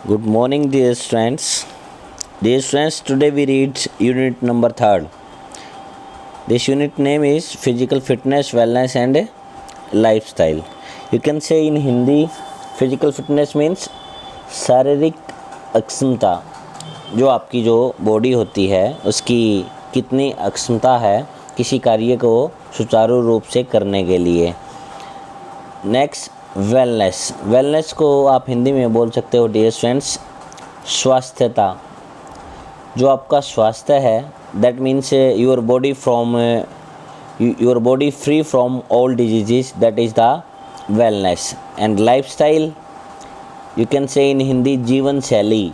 Good morning, dear students. Dear students, today we read unit number 3rd. This unit name is Physical Fitness, Wellness and Lifestyle. You can say in Hindi, physical fitness means शारीरिक अक्षमता, जो आपकी जो body होती है उसकी कितनी अक्षमता है किसी कार्य को सुचारू रूप से करने के लिए। नेक्स्ट वेलनेस को आप हिंदी में बोल सकते हो डियर फ्रेंड्स स्वास्थ्यता। जो आपका स्वास्थ्य है that means your body free from all diseases, that is the wellness. And lifestyle you can say in Hindi जीवन शैली,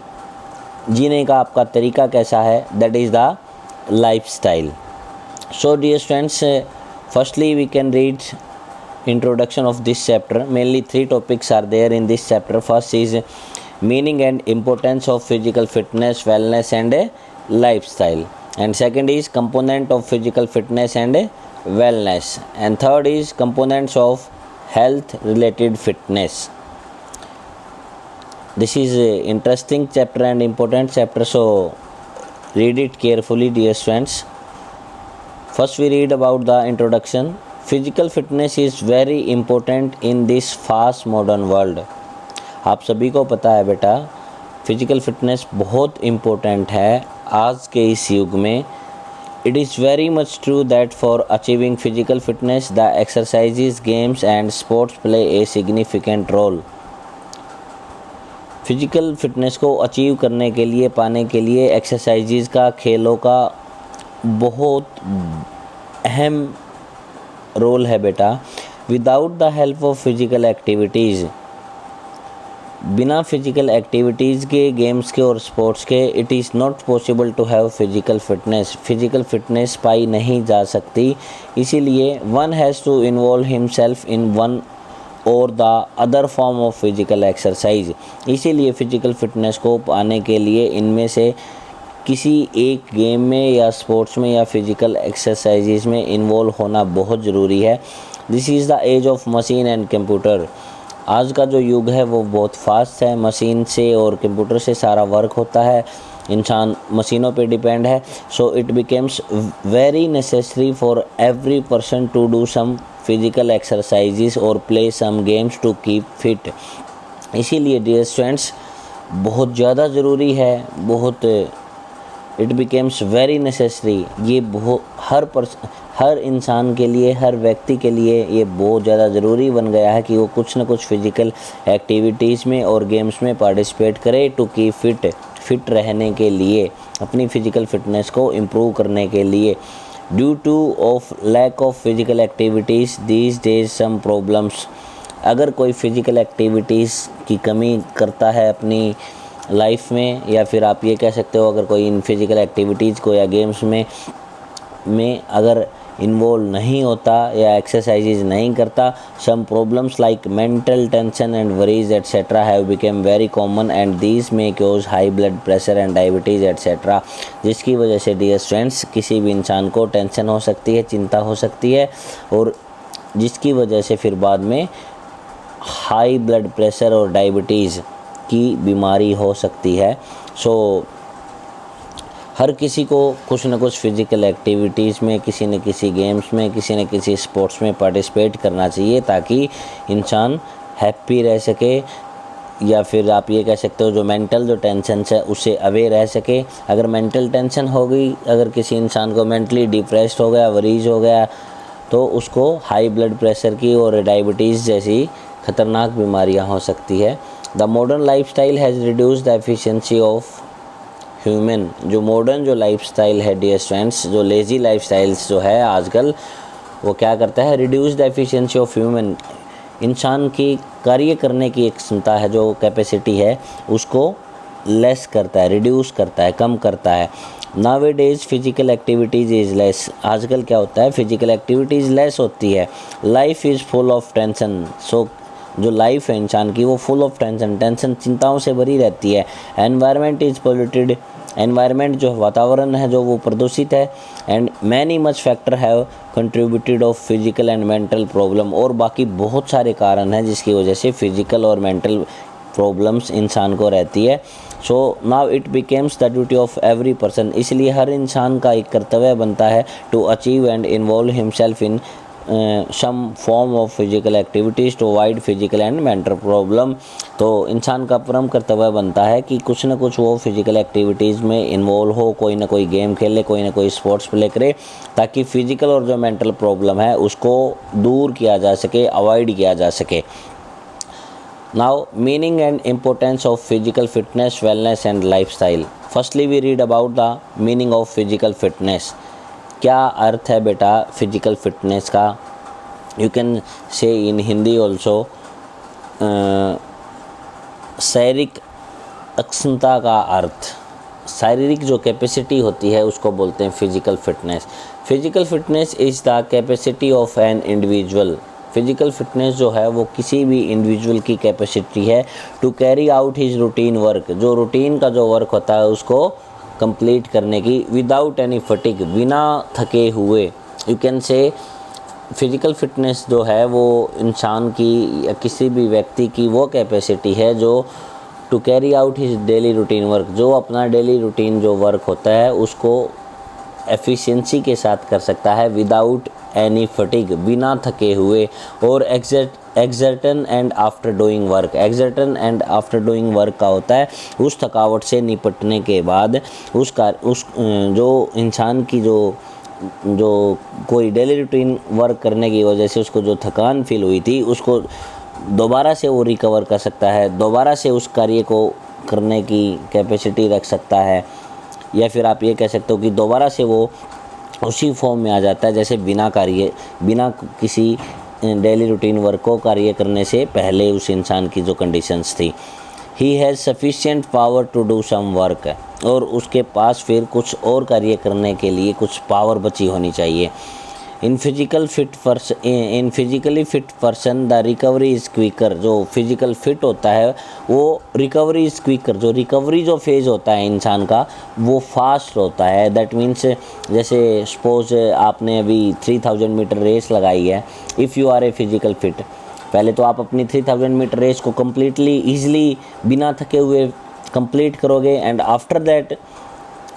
जीने का आपका तरीका कैसा है, that is the lifestyle. So dear friends, firstly we can read introduction of this chapter. Mainly 3 topics are there in this chapter. First is meaning and importance of physical fitness, wellness and lifestyle, and second is component of physical fitness and wellness, and third is components of health related fitness. This is a interesting chapter and important chapter, so read it carefully dear friends. First we read about the introduction. Physical fitness is very important in this fast modern world. आप सभी को पता है बेटा, physical fitness बहुत important है आज के इस युग में। It is very much true that for achieving physical fitness the exercises, games and sports play a significant role. Physical fitness को अचीव करने के लिए, पाने के लिए एक्सरसाइजेज का, खेलों का बहुत अहम रोल है बेटा। Without the help of physical activities, बिना फिज़िकल एक्टिविटीज़ के, गेम्स के और स्पोर्ट्स के, it is not possible to have physical fitness. Physical fitness पाई नहीं जा सकती। इसीलिए one has to involve himself in one or the other form of physical exercise. इसीलिए फ़िज़िकल फिटनेस को पाने के लिए इनमें से किसी एक गेम में या स्पोर्ट्स में या फिज़िकल एक्सरसाइजेज में इन्वॉल्व होना बहुत ज़रूरी है। This is the age of machine and computer. आज का जो युग है वो बहुत फास्ट है, मशीन से और कंप्यूटर से सारा वर्क होता है, इंसान मशीनों पे डिपेंड है। So it becomes very necessary for every person to do some physical exercises और play some games to keep fit. इसीलिए डियर स्टूडेंट्स बहुत ज़्यादा ज़रूरी है, इट बिकेम्स वेरी नेसेसरी। ये हर इंसान के लिए, हर व्यक्ति के लिए ये बहुत ज़्यादा ज़रूरी बन गया है कि वो कुछ ना कुछ फिज़िकल एक्टिविटीज़ में और गेम्स में पार्टिसिपेट करे टू कीप फिट रहने के लिए, अपनी फ़िज़िकल फिटनेस को इम्प्रूव करने के लिए। Due to of lack of physical activities these days some problems. अगर कोई फ़िज़िकल एक्टिविटीज़ की कमी करता है अपनी लाइफ में, या फिर आप ये कह सकते हो अगर कोई इन फिज़िकल एक्टिविटीज़ को या गेम्स में अगर इन्वॉल्व नहीं होता या एक्सरसाइजेज नहीं करता, some problems like mental tension and worries etcetera have become very common and these may cause high blood pressure and diabetes etcetera. जिसकी वजह से डियर स्टूडेंट्स किसी भी इंसान को टेंशन हो सकती है, चिंता हो सकती है, और जिसकी वजह से फिर बाद में हाई ब्लड प्रेशर और डायबिटीज़ की बीमारी हो सकती है। सो हर किसी को कुछ न कुछ फिज़िकल एक्टिविटीज़ में, किसी न किसी गेम्स में, किसी न किसी स्पोर्ट्स में पार्टिसिपेट करना चाहिए ताकि इंसान हैप्पी रह सके, या फिर आप ये कह सकते हो जो मेंटल जो टेंशन है उससे अवे रह सके। अगर मेंटल टेंशन हो गई, अगर किसी इंसान को मेंटली डिप्रेस्ड हो गया, वरीज हो गया, तो उसको हाई ब्लड प्रेशर की और डायबिटीज़ जैसी ख़तरनाक बीमारियाँ हो सकती है। The modern life style has reduce the efficiency of human. जो मॉडर्न जो लाइफ स्टाइल है डियर स्टूडेंट्स, जो लेज़ी लाइफ स्टाइल्स जो है आजकल, वो क्या करता है, reduce the efficiency of human. इंसान की कार्य करने की एक क्षमता है, जो कैपेसिटी है, उसको लेस करता है, रिड्यूस करता है, कम करता है। Nowadays physical activities is less. आजकल क्या होता है, फिज़िकल एक्टिविटीज़ लेस होती है। Life is full of tension. So जो लाइफ है इंसान की वो फुल ऑफ टेंशन चिंताओं से भरी रहती है। Environment is polluted. एनवायरनमेंट जो वातावरण है जो वो प्रदूषित है। And many much factor have contributed of physical and mental problem. और बाकी बहुत सारे कारण हैं जिसकी वजह से फ़िज़िकल और मेंटल प्रॉब्लम्स इंसान को रहती है। So now it becomes the duty of every person, इसलिए हर इंसान का एक कर्तव्य बनता है to achieve and involve himself in some form of physical activities to avoid physical and mental problem. तो इंसान का परम कर्तव्य बनता है कि कुछ ना कुछ वो फिजिकल एक्टिविटीज़ में इन्वॉल्व हो, कोई ना कोई गेम खेले, कोई ना कोई स्पोर्ट्स प्ले करे, ताकि फिजिकल और जो मेंटल प्रॉब्लम है उसको दूर किया जा सके, अवॉइड किया जा सके। Now meaning and importance of physical fitness, wellness and lifestyle. Firstly we read about the meaning of physical fitness. क्या अर्थ है बेटा फिजिकल फिटनेस का? You can say in Hindi also शारीरिक अक्षमता का अर्थ, शारीरिक जो कैपेसिटी होती है उसको बोलते हैं physical fitness. Physical fitness is the capacity of an individual. Physical fitness जो है वो किसी भी इंडिविजुअल की कैपेसिटी है to carry out his routine work, जो रूटीन का जो वर्क होता है उसको कंप्लीट करने की, विदाउट एनी फटिग, बिना थके हुए। यू कैन से फिजिकल फिटनेस जो है वो इंसान की या किसी भी व्यक्ति की वो कैपेसिटी है जो to carry out his daily routine work, जो अपना डेली रूटीन जो वर्क होता है उसको एफिशिएंसी के साथ कर सकता है, विदाउट एनी फटिग, बिना थके हुए। और exertion and after doing work, exertion and after doing work का होता है उस थकावट से निपटने के बाद जो इंसान की जो कोई डेली रूटीन वर्क करने की वजह से उसको जो थकान फील हुई थी उसको दोबारा से वो रिकवर कर सकता है, दोबारा से उस कार्य को करने की कैपेसिटी रख सकता है, या फिर आप ये कह सकते हो कि दोबारा से वो उसी फॉर्म में आ जाता है जैसे बिना किसी डेली रूटीन वर्क को कार्य करने से पहले उस इंसान की जो कंडीशंस थी। He has sufficient power to do some work, और उसके पास फिर कुछ और कार्य करने के लिए कुछ पावर बची होनी चाहिए। In physically fit person the recovery is quicker, जो फिजिकल फिट होता है वो रिकवरी इज़ क्विकर, जो रिकवरी जो फेज़ होता है इंसान का वो फास्ट होता है। दैट मीन्स जैसे सपोज आपने अभी 3000 मीटर रेस लगाई है, if you are a physical fit, पहले तो आप अपनी 3000 मीटर रेस को कम्प्लीटली ईजिली बिना थके हुए कंप्लीट करोगे, एंड आफ्टर दैट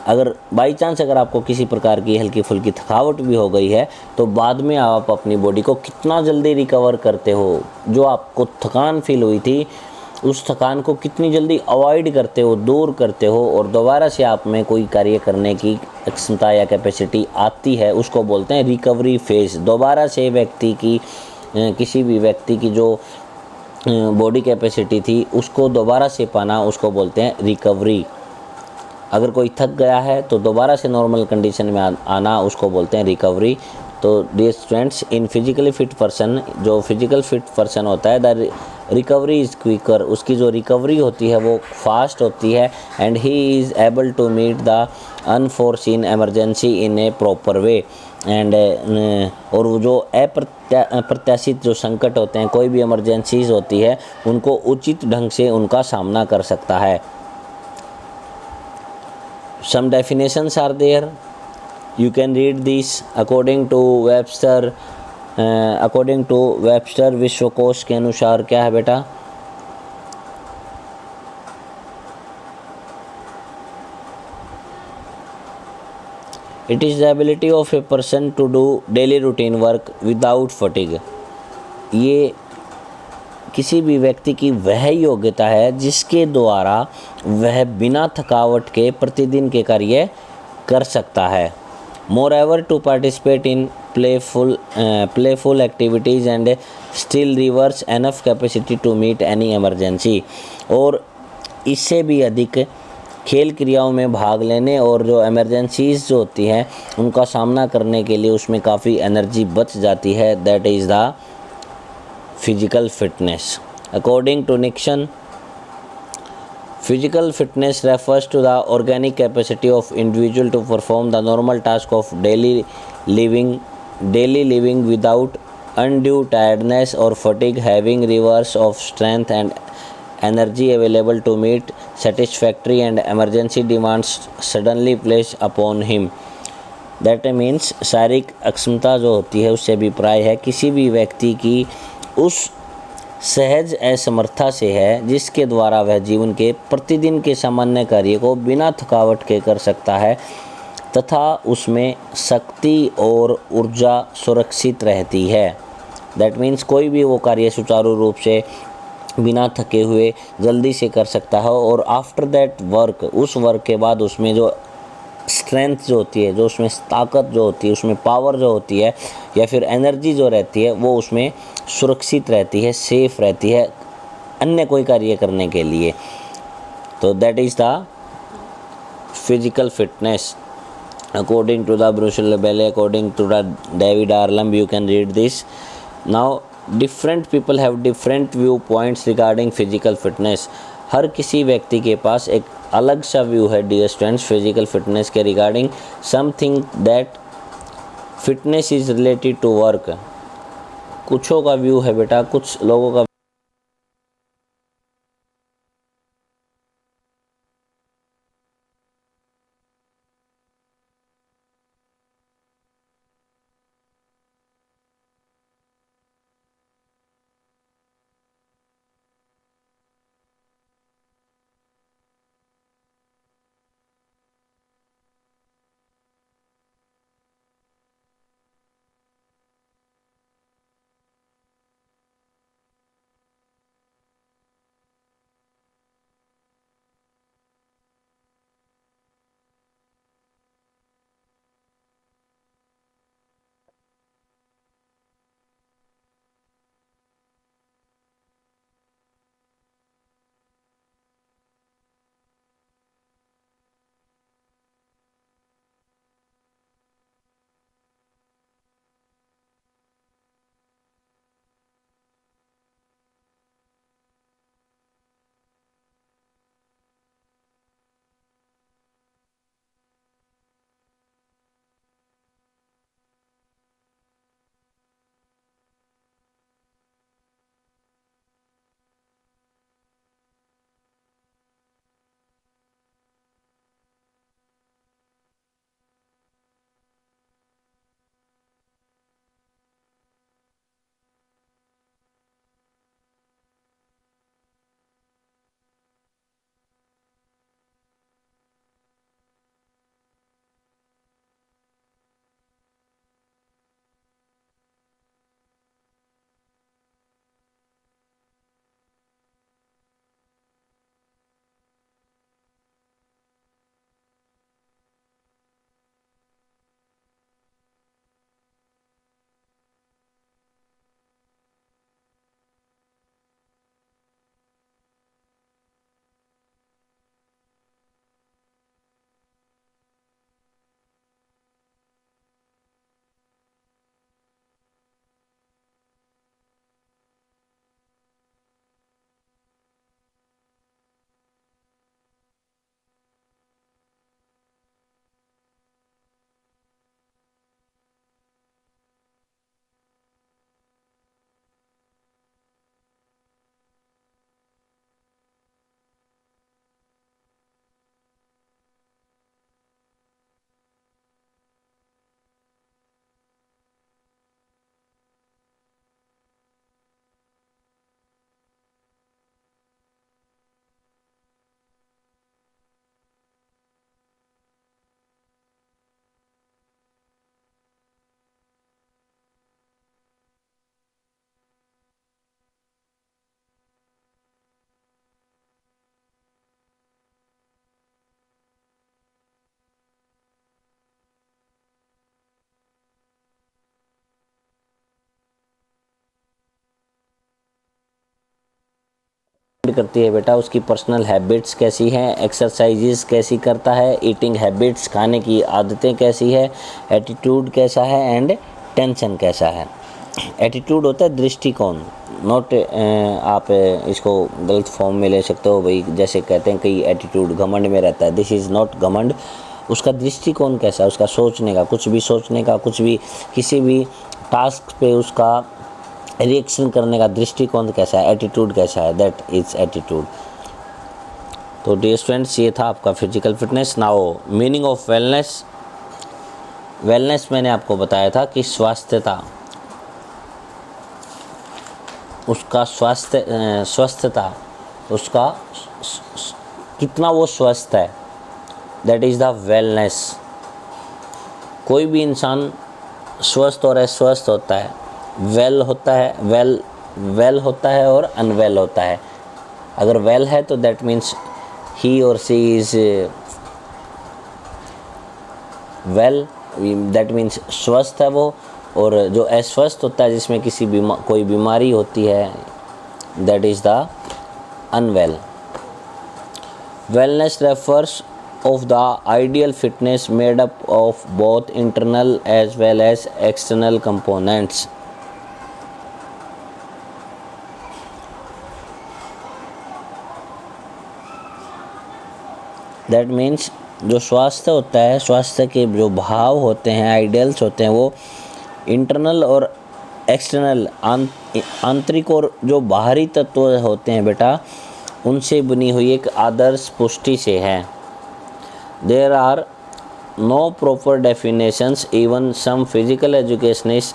अगर बाई चांस अगर आपको किसी प्रकार की हल्की फुल्की थकावट भी हो गई है तो बाद में आप अपनी बॉडी को कितना जल्दी रिकवर करते हो, जो आपको थकान फील हुई थी उस थकान को कितनी जल्दी अवॉइड करते हो, दूर करते हो, और दोबारा से आप में कोई कार्य करने की क्षमता या कैपेसिटी आती है, उसको बोलते हैं रिकवरी फेज़। दोबारा से किसी भी व्यक्ति की जो बॉडी कैपेसिटी थी उसको दोबारा से पाना, उसको बोलते हैं रिकवरी। अगर कोई थक गया है तो दोबारा से नॉर्मल कंडीशन में आना, उसको बोलते हैं रिकवरी। तो डियर स्टूडेंट्स, इन फिजिकली फिट पर्सन, जो फिजिकल फिट पर्सन होता है, द रिकवरी इज़ क्विकर, उसकी जो रिकवरी होती है वो फास्ट होती है, and he is able to meet the unforeseen emergency in a proper way, and और वो जो अप्रत्याशित जो संकट होते हैं, कोई भी इमरजेंसीज होती है, उनको उचित ढंग से उनका सामना कर सकता है। Some definitions are there. You can read these according to Webster. According to Webster विश्वकोश के अनुसार क्या है बेटा? It is the ability of a person to do daily routine work without fatigue. ये किसी भी व्यक्ति की वह योग्यता है जिसके द्वारा वह बिना थकावट के प्रतिदिन के कार्य कर सकता है। Moreover to participate in playful activities and still reverse enough capacity to meet any emergency, और इससे भी अधिक खेल क्रियाओं में भाग लेने और जो इमरजेंसीज जो होती हैं उनका सामना करने के लिए उसमें काफ़ी एनर्जी बच जाती है। That is the physical fitness. According to Nixon, physical fitness refers to the organic capacity of individual to perform the normal task of daily living without undue tiredness or fatigue, having reserves of strength and energy available to meet satisfactory and emergency demands suddenly placed upon him. That means शारीरिक अक्षमता जो होती है उससे अभिप्राय है किसी भी व्यक्ति की उस सहज असमर्थता से है, जिसके द्वारा वह जीवन के प्रतिदिन के सामान्य कार्य को बिना थकावट के कर सकता है तथा उसमें शक्ति और ऊर्जा सुरक्षित रहती है। दैट मीन्स कोई भी वो कार्य सुचारू रूप से बिना थके हुए जल्दी से कर सकता है, और आफ्टर दैट वर्क, उस वर्क के बाद उसमें जो स्ट्रेंथ जो होती है, जो उसमें ताकत जो होती है, उसमें पावर जो होती है या फिर एनर्जी जो रहती है, वो उसमें सुरक्षित रहती है, सेफ रहती है अन्य कोई कार्य करने के लिए। तो that is the physical fitness according to the Bruce Lee, according to the David Arlam. You can read this. Now different people have different viewpoints regarding physical fitness. हर किसी व्यक्ति के पास एक अलग सा व्यू है डियर स्टूडेंट्स फिजिकल फिटनेस के regarding. Something that fitness is related to work. कुछों का व्यू है बेटा, कुछ लोगों का करती है बेटा, उसकी पर्सनल हैबिट्स कैसी हैं, एक्सरसाइजेस कैसी करता है, ईटिंग हैबिट्स खाने की आदतें कैसी है, एटीट्यूड कैसा है एंड टेंशन कैसा है। एटीट्यूड होता है दृष्टिकोण, नॉट आप इसको गलत फॉर्म में ले सकते हो भाई, जैसे कहते हैं कई एटीट्यूड घमंड में रहता है, दिस इज़ नॉट घमंड। उसका दृष्टिकोण कैसा है, उसका सोचने का, कुछ भी सोचने का, कुछ भी किसी भी टास्क पे उसका रिएक्शन करने का दृष्टिकोण कैसा है, एटीट्यूड कैसा है, दैट इज एटीट्यूड। तो डियर स्टूडेंट्स ये था आपका physical fitness. Now meaning of wellness. Wellness मैंने आपको बताया था कि स्वास्थ्यता, उसका स्वस्थता, उसका कितना वो स्वस्थ है, दैट इज़ द वेलनेस। कोई भी इंसान स्वस्थ और अस्वस्थ होता है, वेल होता है, वेल होता है और अनवेल होता है। अगर वेल है तो दैट मीन्स ही और सी इज़ वेल, दैट मीन्स स्वस्थ है वो। और जो अस्वस्थ होता है, जिसमें कोई बीमारी होती है, that is the unwell. Wellness refers of the ideal fitness made up of both internal as well as external components. That means जो स्वास्थ्य होता है, स्वास्थ्य के जो भाव होते हैं, आइडियल्स होते हैं, वो इंटरनल और एक्सटर्नल, आंतरिक और जो बाहरी तत्व होते हैं बेटा, उनसे बनी हुई एक आदर्श पुष्टि से है। There are no proper definitions, even some physical educationists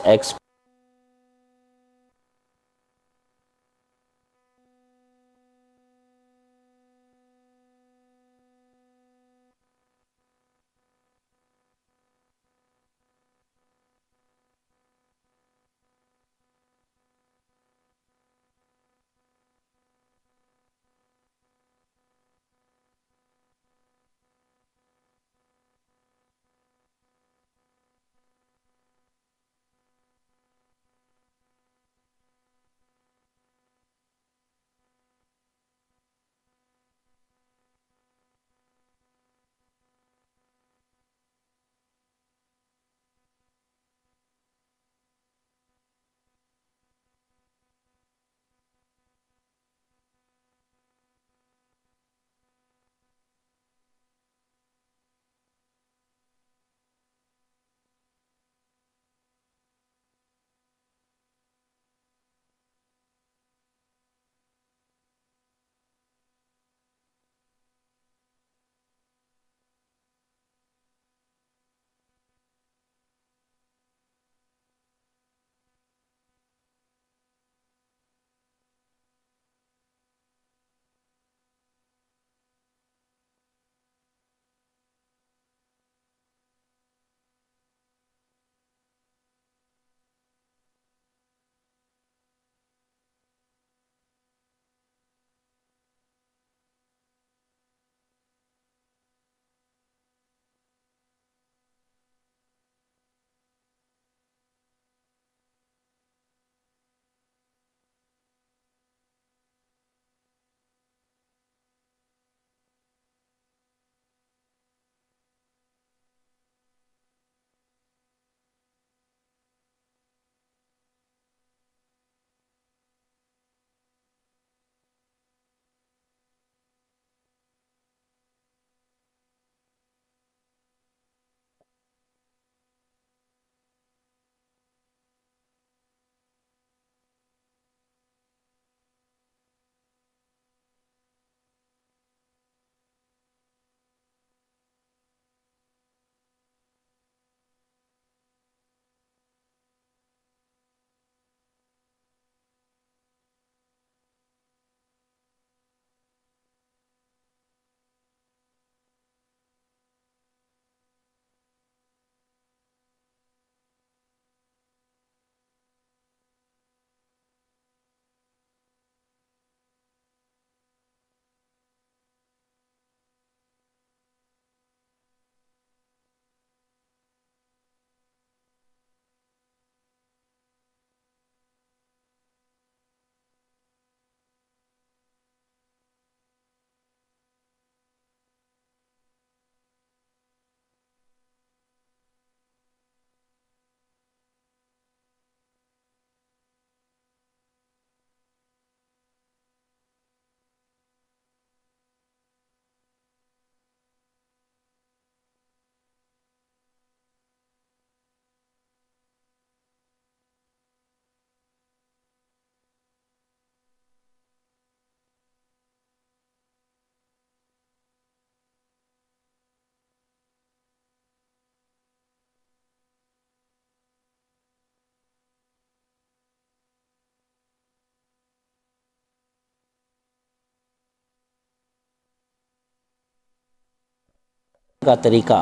का तरीका,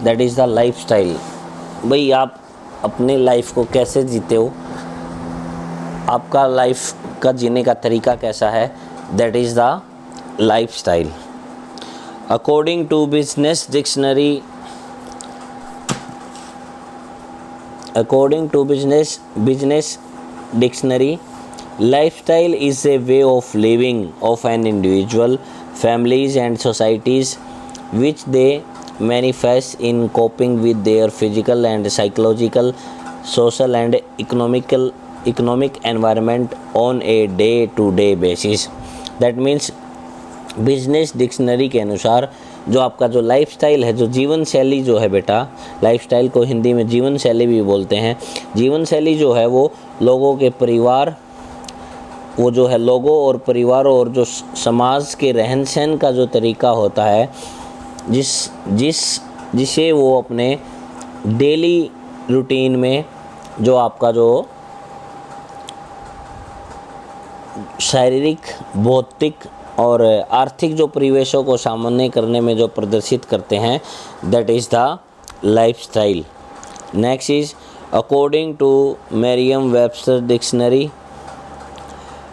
that is the life style. भाई आप अपने लाइफ को कैसे जीते हो, आपका लाइफ का जीने का तरीका कैसा है, that is the lifestyle. According to business dictionary, lifestyle is a way of living of an individual, families and societies which they manifest in coping with their physical and psychological, social and economic environment on a day to day basis। That means business dictionary के अनुसार जो आपका जो lifestyle है, जो जीवन शैली जो है बेटा, लाइफस्टाइल को हिंदी में जीवन शैली भी बोलते हैं। जीवन शैली जो है वो लोगों के परिवार, वो जो है लोगों और परिवारों और जो समाज के रहन सहन का जो तरीका होता है, जिसे वो अपने डेली रूटीन में जो आपका जो शारीरिक, भौतिक और आर्थिक जो परिवेशों को सामान्य करने में जो प्रदर्शित करते हैं, that is the lifestyle. Next is according to Merriam Webster dictionary,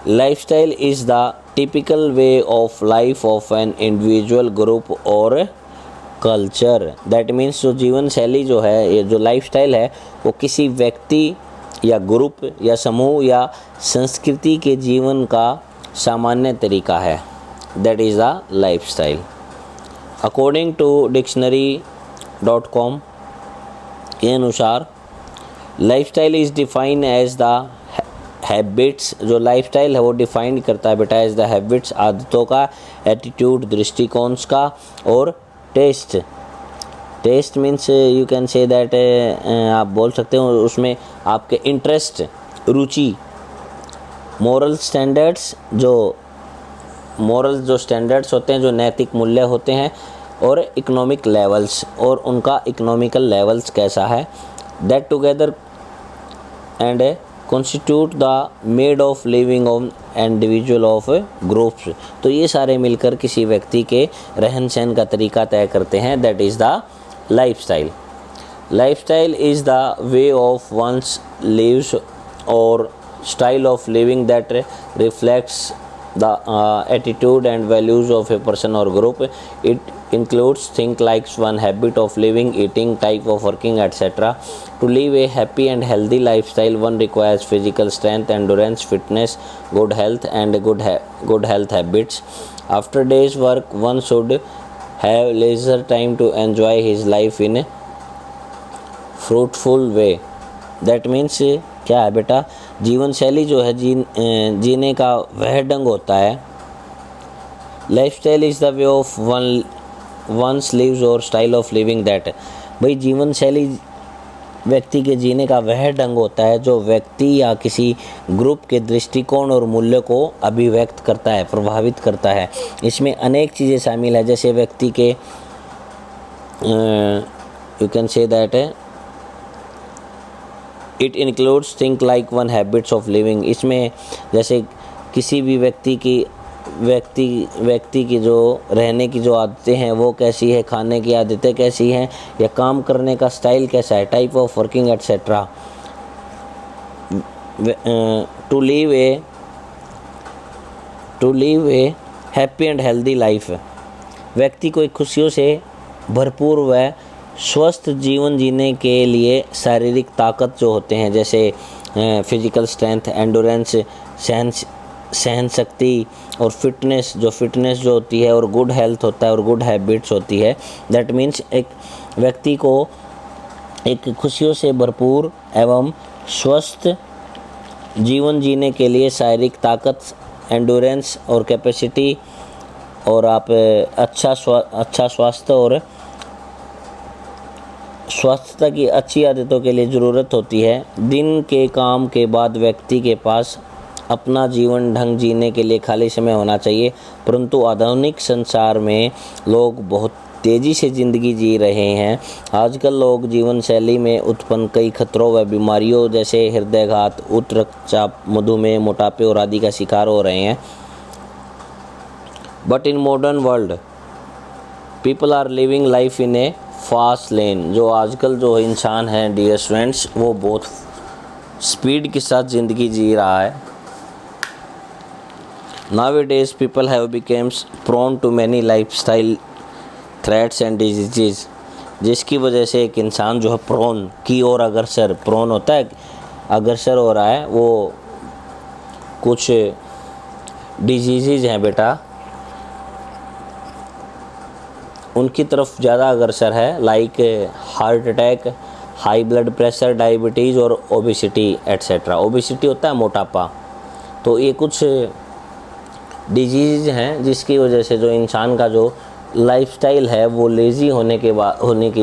lifestyle is the typical way of life of an individual, group और कल्चर। दैट मीन्स जो जीवन शैली जो है, ये जो लाइफस्टाइल है, वो किसी व्यक्ति या ग्रुप या समूह या संस्कृति के जीवन का सामान्य तरीका है, that is the lifestyle. According to dictionary.com के अनुसार lifestyle is define as the habits, जो लाइफस्टाइल है वो डिफाइन करता है बेटा एज द हैबिट्स, आदतों का, एटीट्यूड, दृष्टिकोण का, और test means you can say that, आप बोल सकते हो उसमें आपके इंटरेस्ट, रुचि, मोरल स्टैंडर्ड्स, जो स्टैंडर्ड्स होते हैं, जो नैतिक मूल्य होते हैं, और इकोनॉमिक लेवल्स, और उनका इकोनॉमिकल लेवल्स कैसा है, that together and constitute the made of living of individual of groups. तो ये सारे मिलकर किसी व्यक्ति के रहन सहन का तरीका तय करते हैं, that is the lifestyle. Lifestyle is the way of one's lives और style of living that reflects the attitude and values of a person or group. It includes things like one habit of living, eating, type of working, etc. To live a happy and healthy lifestyle, one requires physical strength, endurance, fitness, good health and good health habits. After day's work, one should have leisure time to enjoy his life in a fruitful way. That means क्या है बेटा, जीवन शैली जो है जीने का वह ढंग होता है। Lifestyle is the way of one's lives और स्टाइल ऑफ लिविंग दैट, भाई जीवन शैली व्यक्ति के जीने का वह ढंग होता है जो व्यक्ति या किसी ग्रुप के दृष्टिकोण और मूल्य को अभिव्यक्त करता है, प्रभावित करता है। इसमें अनेक चीज़ें शामिल है, जैसे व्यक्ति के you can say that it includes think like one habits of living. इसमें जैसे किसी भी व्यक्ति की जो रहने की जो आदतें हैं वो कैसी है, खाने की आदतें कैसी हैं, या काम करने का स्टाइल कैसा है, type of working etcetera. To live a happy and healthy life, व्यक्ति को एक खुशियों से भरपूर व स्वस्थ जीवन जीने के लिए शारीरिक ताकत जो होते हैं, जैसे फिजिकल स्ट्रेंथ, एंडोरेंस, सहन शक्ति, और फिटनेस जो होती है, और गुड हेल्थ होता है, और गुड हैबिट्स होती है। दैट मीन्स एक व्यक्ति को एक खुशियों से भरपूर एवं स्वस्थ जीवन जीने के लिए शारीरिक ताकत, एंडोरेंस और कैपेसिटी, और आप अच्छा स्वास्थ्य और स्वास्थ्यता की अच्छी आदतों के लिए ज़रूरत होती है। दिन के काम के बाद व्यक्ति के पास अपना जीवन ढंग जीने के लिए खाली समय होना चाहिए, परंतु आधुनिक संसार में लोग बहुत तेज़ी से ज़िंदगी जी रहे हैं। आजकल लोग जीवन शैली में उत्पन्न कई खतरों व बीमारियों जैसे हृदयघात, उच्च रक्तचाप, मधुमेह, मोटापे और आदि का शिकार हो रहे हैं। But in modern world people are living life in a fast lane. जो आजकल जो इंसान है डियर स्टूडेंट्स, वो बहुत स्पीड के साथ ज़िंदगी जी रहा है। Nowadays people have become prone to many lifestyle threats and diseases, जिसकी वजह से एक इंसान जो है प्रोन की ओर अग्रसर, प्रोन होता है अग्रसर हो रहा है, वो कुछ डिजीज़ हैं बेटा उनकी तरफ ज़्यादा अग्रसर है, like heart attack, high blood pressure, diabetes और ओबेसिटी एट्सेट्रा। ओबेसिटी होता है मोटापा। तो ये कुछ डिजीज़ हैं जिसकी वजह से जो इंसान का जो लाइफस्टाइल है वो लेज़ी होने की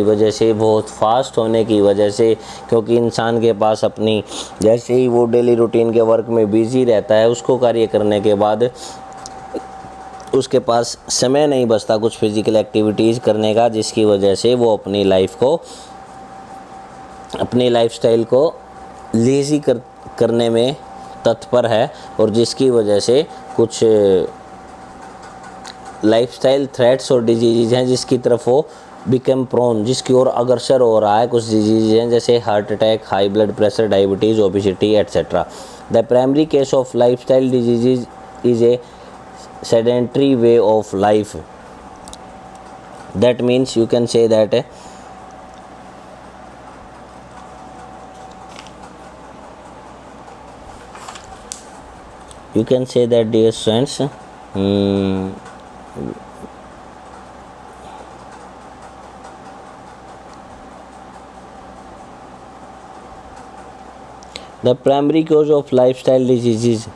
वजह से, बहुत फास्ट होने की वजह से, क्योंकि इंसान के पास अपनी जैसे ही वो डेली रूटीन के वर्क में बिज़ी रहता है, उसको कार्य करने के बाद उसके पास समय नहीं बचता कुछ फिज़िकल एक्टिविटीज़ करने का, जिसकी वजह से वो अपनी लाइफस्टाइल को लेज़ी करने में तत्पर है, और जिसकी वजह से कुछ लाइफस्टाइल थ्रेट्स और डिजीज़ हैं जिसकी तरफ वो बिकम प्रोन, जिसकी ओर अग्रसर हो रहा है। कुछ डिजीज़ हैं जैसे heart attack, high blood pressure, diabetes, obesity etcetera. The primary case of lifestyle disease is a sedentary way of life. That means you can say that dear students, the primary cause of lifestyle diseases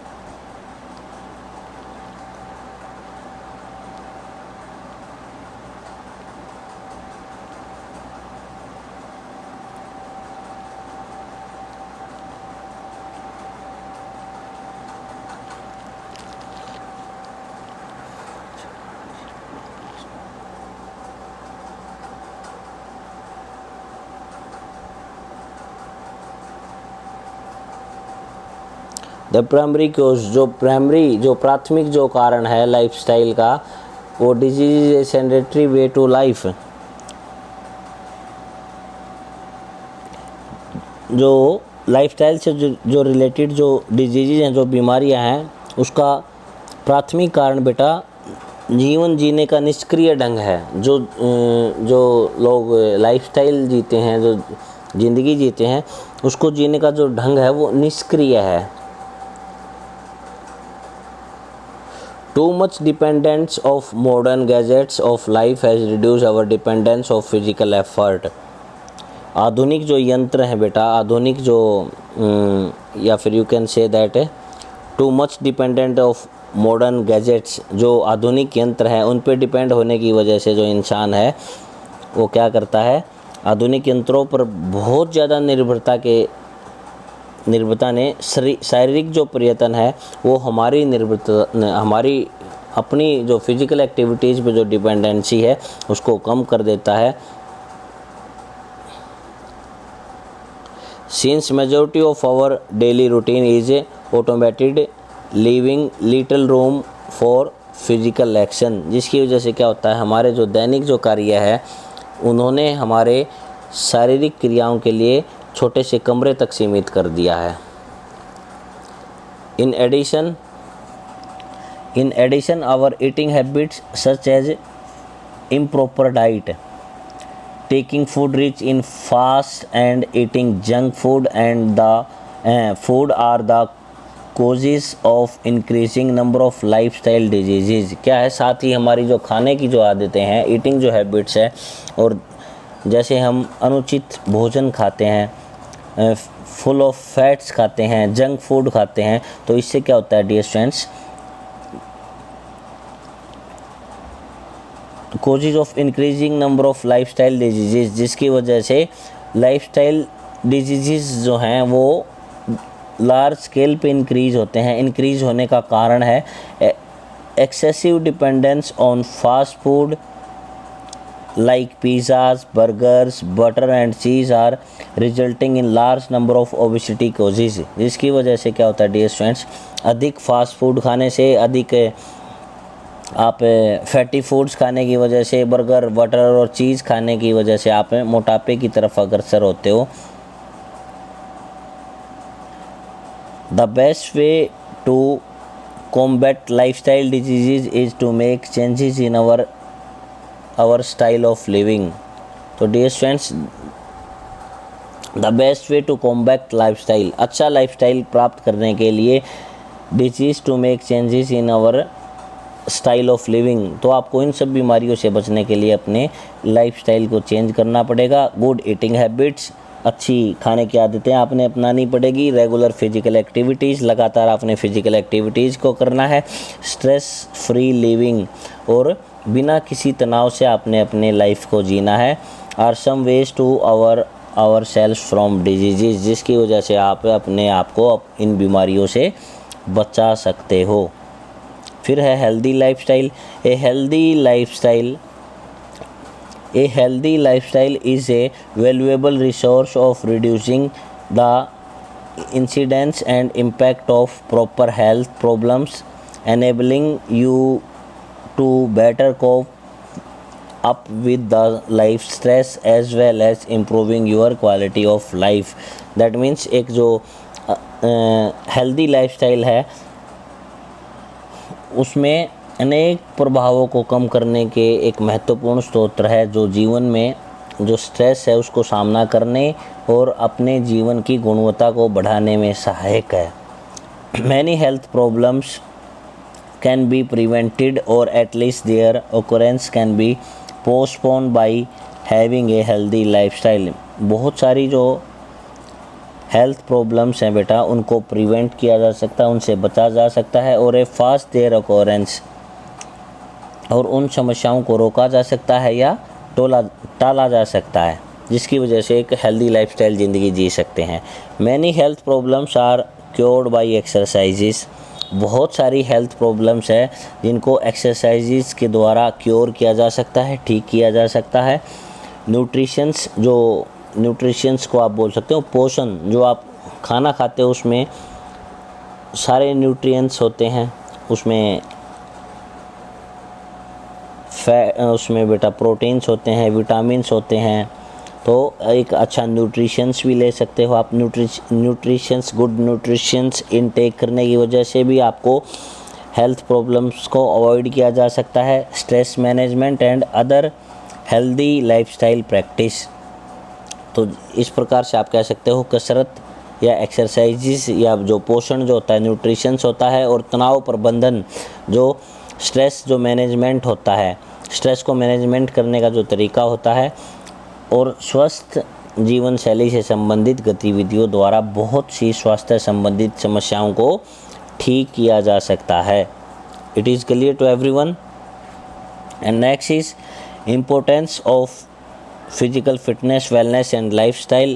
the primary cause, जो प्राथमिक जो कारण है lifestyle का, वो disease a sedentary way to life. जो lifestyle से जो रिलेटेड जो डिजीज़ हैं, जो बीमारियां हैं, उसका प्राथमिक कारण बेटा जीवन जीने का निष्क्रिय ढंग है। जो लोग लाइफस्टाइल जीते हैं, जो ज़िंदगी जीते हैं, उसको जीने का जो ढंग है वो निष्क्रिय है। Too much dependence of modern gadgets of life has reduced our dependence of physical effort। आधुनिक जो यंत्र हैं बेटा, आधुनिक जो या फिर you can say that too much dependent of modern gadgets, जो आधुनिक यंत्र हैं उन पे डिपेंड होने की वजह से जो इंसान है वो क्या करता है, आधुनिक यंत्रों पर बहुत ज़्यादा निर्भरता ने शारीरिक जो प्रयत्न है वो हमारी अपनी जो फिज़िकल एक्टिविटीज़ पे जो डिपेंडेंसी है उसको कम कर देता है। Since majority of our daily routine is automated, leaving little room for physical action, जिसकी वजह से क्या होता है, हमारे जो दैनिक जो कार्य है उन्होंने हमारे शारीरिक क्रियाओं के लिए छोटे से कमरे तक सीमित कर दिया है। In addition our eating habits such as improper diet, taking food rich in fast and eating junk food and the food are the causes of increasing number of lifestyle diseases। क्या है, साथ ही हमारी जो खाने की जो आदतें हैं, ईटिंग जो हैबिट्स है, और जैसे हम अनुचित भोजन खाते हैं, फुल ऑफ फैट्स खाते हैं, जंक फूड खाते हैं, तो इससे क्या होता है dear students, causes of increasing number of lifestyle diseases, जिसकी वजह से लाइफस्टाइल डिजीज़ जो हैं वो लार्ज स्केल पे इंक्रीज़ होते हैं। इंक्रीज़ होने का कारण है excessive dependence on fast food like pizzas, burgers, butter and cheese are resulting in large number of obesity causes। जिसकी वजह से क्या होता है डियर स्टूडेंट्स, अधिक फास्ट फूड खाने से, अधिक आप फैटी फूड्स खाने की वजह से, बर्गर, बटर और चीज़ खाने की वजह से आप मोटापे की तरफ अग्रसर होते हो। The best way to combat lifestyle diseases is to make changes in our style of living. तो dear friends, the best way to combat lifestyle, अच्छा लाइफस्टाइल प्राप्त करने के लिए disease to make changes in our style of living, तो आपको इन सब बीमारियों से बचने के लिए अपने लाइफस्टाइल को चेंज करना पड़ेगा। गुड ईटिंग हैबिट्स, अच्छी खाने की आदतें आपने अपनानी पड़ेगी। रेगुलर फिजिकल एक्टिविटीज़, लगातार आपने फिजिकल एक्टिविटीज़ को करना है। स्ट्रेस फ्री लिविंग, और बिना किसी तनाव से आपने अपने लाइफ को जीना है। Are some ways to our self from disease, जिसकी वजह से आप अपने आप को इन बीमारियों से बचा सकते हो। फिर है healthy lifestyle. A healthy lifestyle is a valuable resource of reducing the incidence and impact of proper health problems, enabling you to better cope up with the life stress as well as improving your quality of life. That means एक जो healthy lifestyle है उसमें अनेक प्रभावों को कम करने के एक महत्वपूर्ण स्रोत है, जो जीवन में जो स्ट्रेस है उसको सामना करने और अपने जीवन की गुणवत्ता को बढ़ाने में सहायक है। Many health problems can be prevented or at least their occurrence can be postponed by having a healthy lifestyle. बहुत सारी जो हेल्थ प्रॉब्लम्स हैं बेटा, उनको प्रिवेंट किया जा सकता है, उनसे बचा जा सकता है, और ए फास्ट देयर ओकरेंस, और उन समस्याओं को रोका जा सकता है या टाला जा सकता है, जिसकी वजह से एक हेल्दी लाइफस्टाइल ज़िंदगी जी सकते हैं। Many health problems are cured by exercises. बहुत सारी हेल्थ प्रॉब्लम्स है जिनको एक्सरसाइजेस के द्वारा क्योर किया जा सकता है, ठीक किया जा सकता है। न्यूट्रिशंस को आप बोल सकते हो पोषण, जो आप खाना खाते हो उसमें सारे न्यूट्रिएंट्स होते हैं, उसमें बेटा प्रोटीन्स होते हैं, विटामिन्स होते हैं, तो एक अच्छा न्यूट्रिशंस भी ले सकते हो आप। गुड न्यूट्रिशंस इनटेक करने की वजह से भी आपको हेल्थ प्रॉब्लम्स को अवॉइड किया जा सकता है। Stress management and other healthy lifestyle practice, तो इस प्रकार से आप कह सकते हो कसरत या एक्सरसाइजेस या जो पोषण जो होता है, न्यूट्रिशंस होता है, और तनाव प्रबंधन, जो स्ट्रेस जो मैनेजमेंट होता है, स्ट्रेस को मैनेजमेंट करने का जो तरीका होता है, और स्वस्थ जीवन शैली से संबंधित गतिविधियों द्वारा बहुत सी स्वास्थ्य संबंधित समस्याओं को ठीक किया जा सकता है। It is clear to everyone. And next is importance of physical fitness, wellness and lifestyle.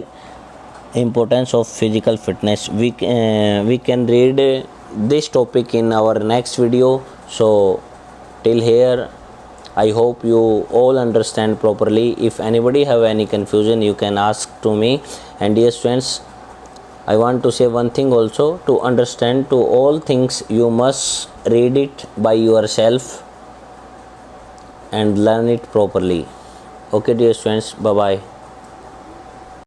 Importance of physical fitness, we can read this topic in our next video. So till here I hope you all understand properly. If anybody have any confusion, you can ask to me. And dear friends, I want to say one thing also, to understand to all things you must read it by yourself and learn it properly. Okay dear friends, bye bye.